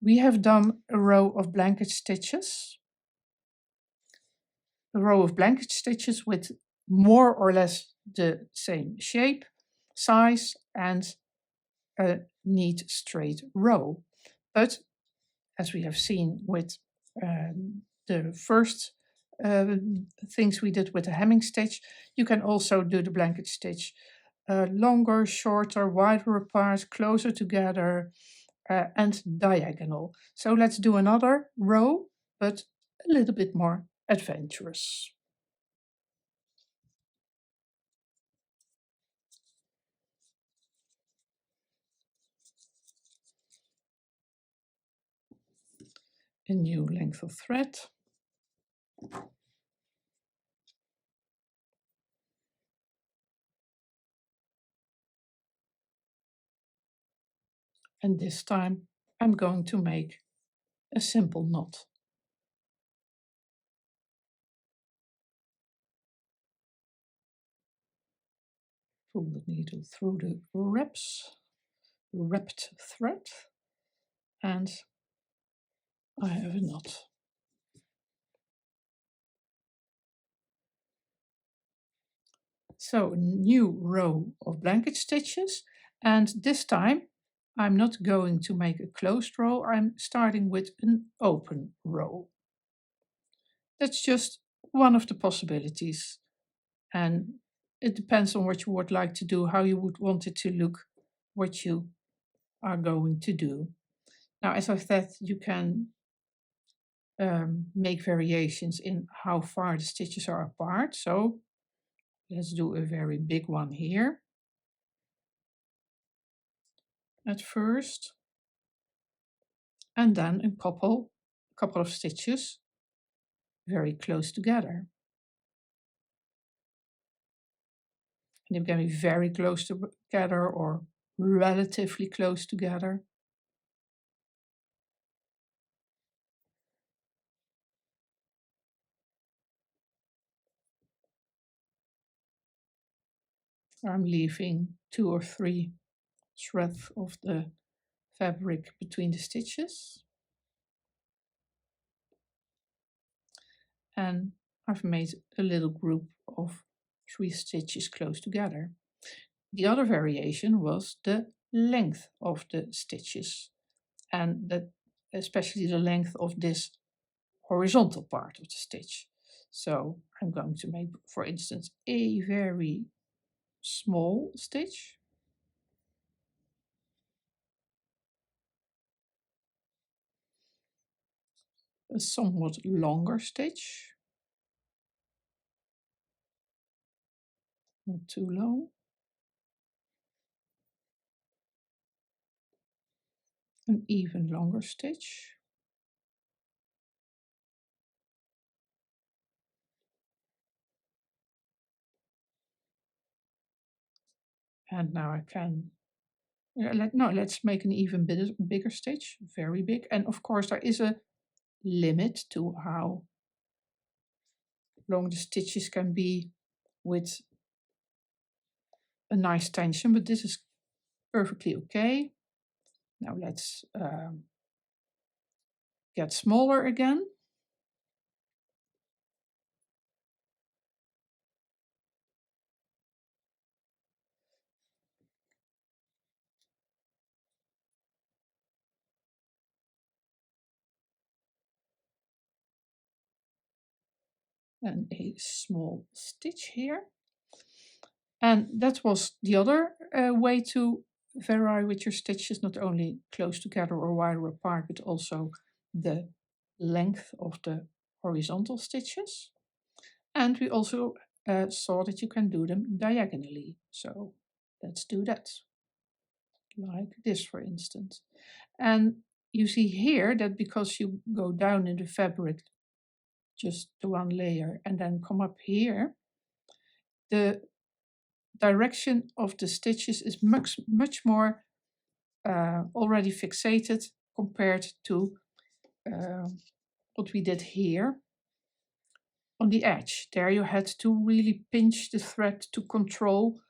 we have done a row of blanket stitches. A row of blanket stitches with more or less the same shape, size, and a neat straight row. But as we have seen with the first things we did with the hemming stitch, you can also do the blanket stitch longer, shorter, wider apart, closer together, and diagonal. So let's do another row, but a little bit more adventurous. A new length of thread. And this time I'm going to make a simple knot. Pull the needle through the wrapped thread, and I have a knot. So a new row of blanket stitches, and this time I'm not going to make a closed row, I'm starting with an open row. That's just one of the possibilities, and it depends on what you would like to do, how you would want it to look, what you are going to do. Now, as I said, you can make variations in how far the stitches are apart. So let's do a very big one here at first, and then a couple of stitches very close together. And they can be very close together or relatively close together. I'm leaving 2 or 3 threads of the fabric between the stitches. And I've made a little group of 3 stitches close together. The other variation was the length of the stitches, and that especially the length of this horizontal part of the stitch. So I'm going to make, for instance, a very small stitch. A somewhat longer stitch. Not too long. An even longer stitch. And now I can, let's make an even bigger stitch, very big. And of course there is a limit to how long the stitches can be with a nice tension, but this is perfectly okay. Now let's get smaller again. And a small stitch here. And that was the other way to vary with your stitches, not only close together or wider apart, but also the length of the horizontal stitches. And we also saw that you can do them diagonally. So let's do that. Like this, for instance. And you see here that because you go down in the fabric, just the one layer, and then come up here, the direction of the stitches is much more already fixated compared to what we did here on the edge. There you had to really pinch the thread to control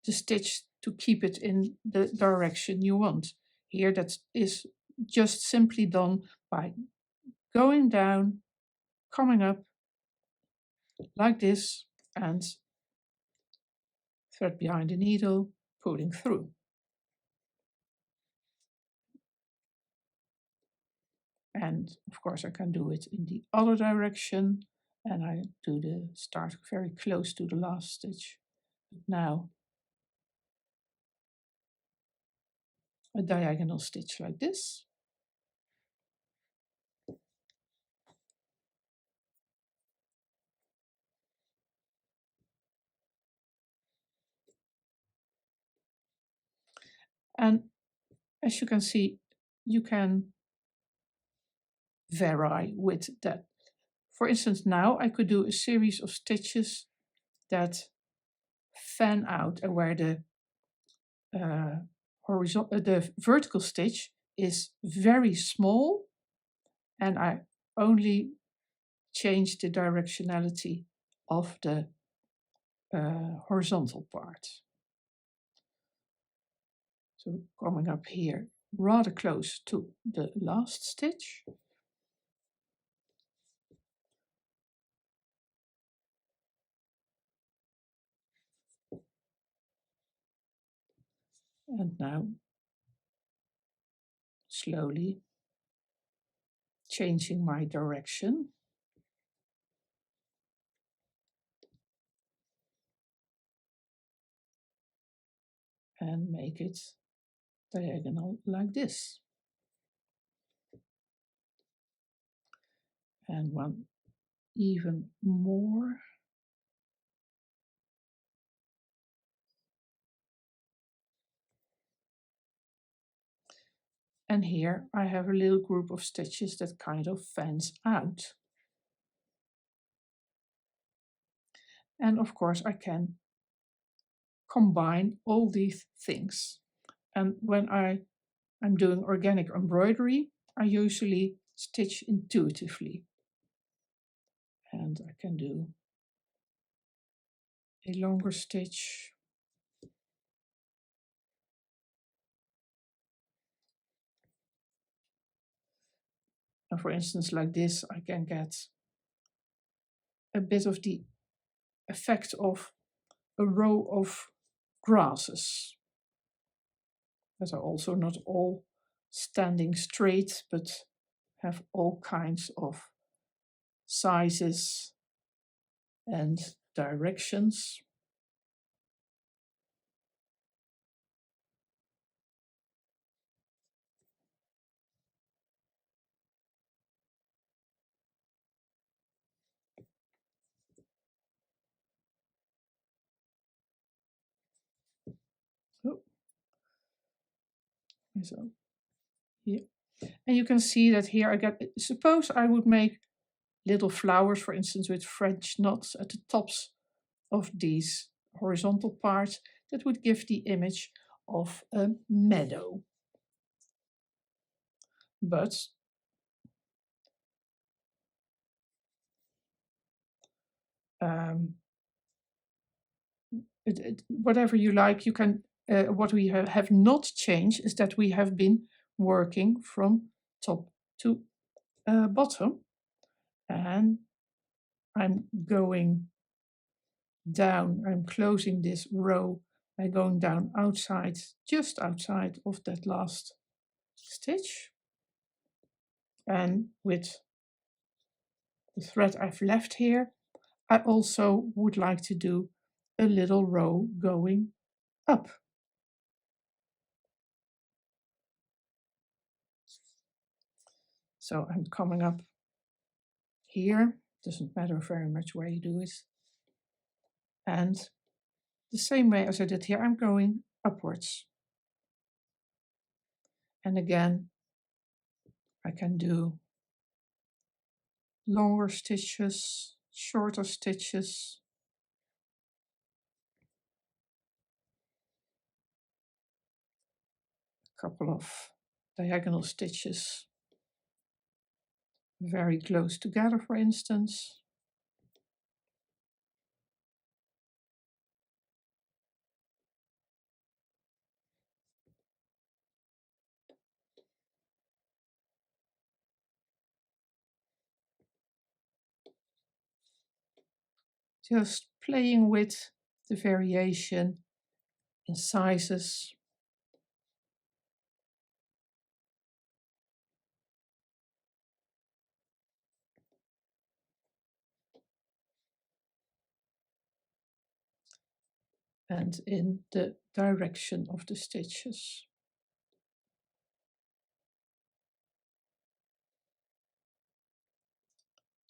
the stitch to keep it in the direction you want. Here that is just simply done by going down, coming up like this, and thread behind the needle, pulling through. And of course I can do it in the other direction, and I do the start very close to the last stitch. But now a diagonal stitch like this. And as you can see, you can vary with that. For instance, now I could do a series of stitches that fan out, and where the vertical stitch is very small, and I only change the directionality of the horizontal part. So coming up here rather close to the last stitch. And now slowly changing my direction. And make it diagonal like this. And one even more. And here I have a little group of stitches that kind of fans out. And of course I can combine all these things. And when I'm doing organic embroidery, I usually stitch intuitively. And I can do a longer stitch. And for instance, like this, I can get a bit of the effect of a row of grasses that are also not all standing straight, but have all kinds of sizes and directions. Oh, so here. And you can see that here I get, suppose I would make little flowers, for instance, with French knots at the tops of these horizontal parts, that would give the image of a meadow. But um, whatever you like, you can. What we have not changed is that we have been working from top to bottom, and I'm going down. I'm closing this row by going down outside, just outside of that last stitch, and with the thread I've left here, I also would like to do a little row going up. So I'm coming up here, doesn't matter very much where you do it. And the same way as I did here, I'm going upwards. And again, I can do longer stitches, shorter stitches. A couple of diagonal stitches very close together, for instance. just playing with the variation in sizes. And in the direction of the stitches.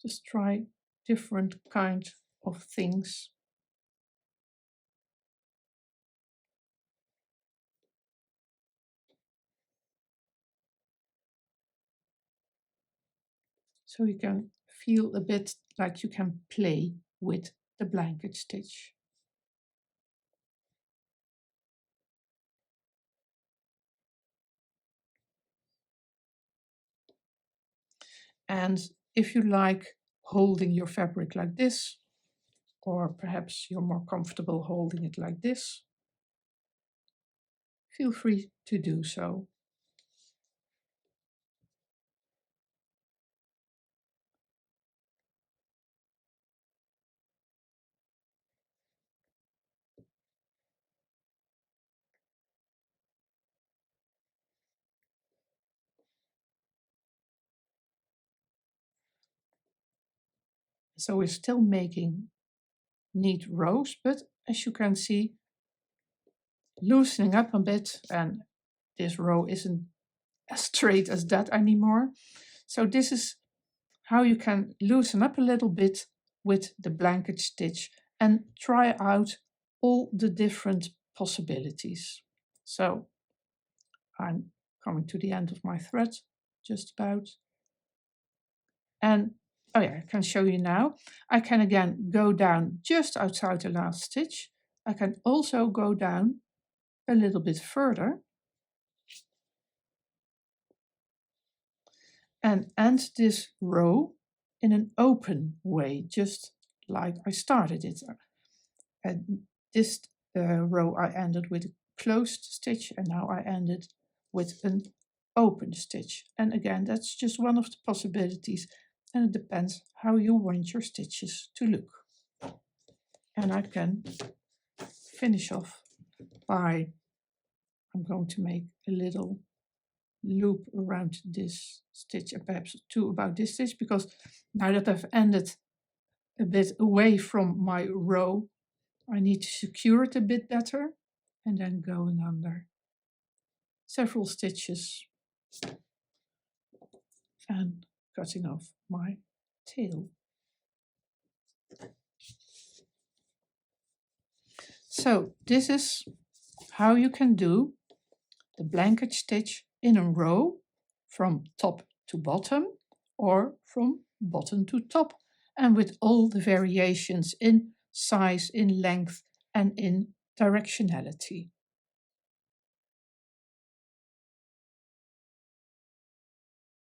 Just try different kind of things. So you can feel a bit like you can play with the blanket stitch. And if you like holding your fabric like this, or perhaps you're more comfortable holding it like this, feel free to do so. So we're still making neat rows, but as you can see, loosening up a bit, and this row isn't as straight as that anymore. So this is how you can loosen up a little bit with the blanket stitch and try out all the different possibilities. So I'm coming to the end of my thread, just about. And oh yeah, I can show you now. I can again go down just outside the last stitch. I can also go down a little bit further and end this row in an open way, just like I started it. And this row I ended with a closed stitch, and now I ended with an open stitch. And again, that's just one of the possibilities, and it depends how you want your stitches to look. And I can finish off by, I'm going to make a little loop around this stitch, and perhaps two about this stitch, because now that I've ended a bit away from my row, I need to secure it a bit better, and then going under several stitches and cutting off my tail. So this is how you can do the blanket stitch in a row from top to bottom or from bottom to top, and with all the variations in size, in length, and in directionality.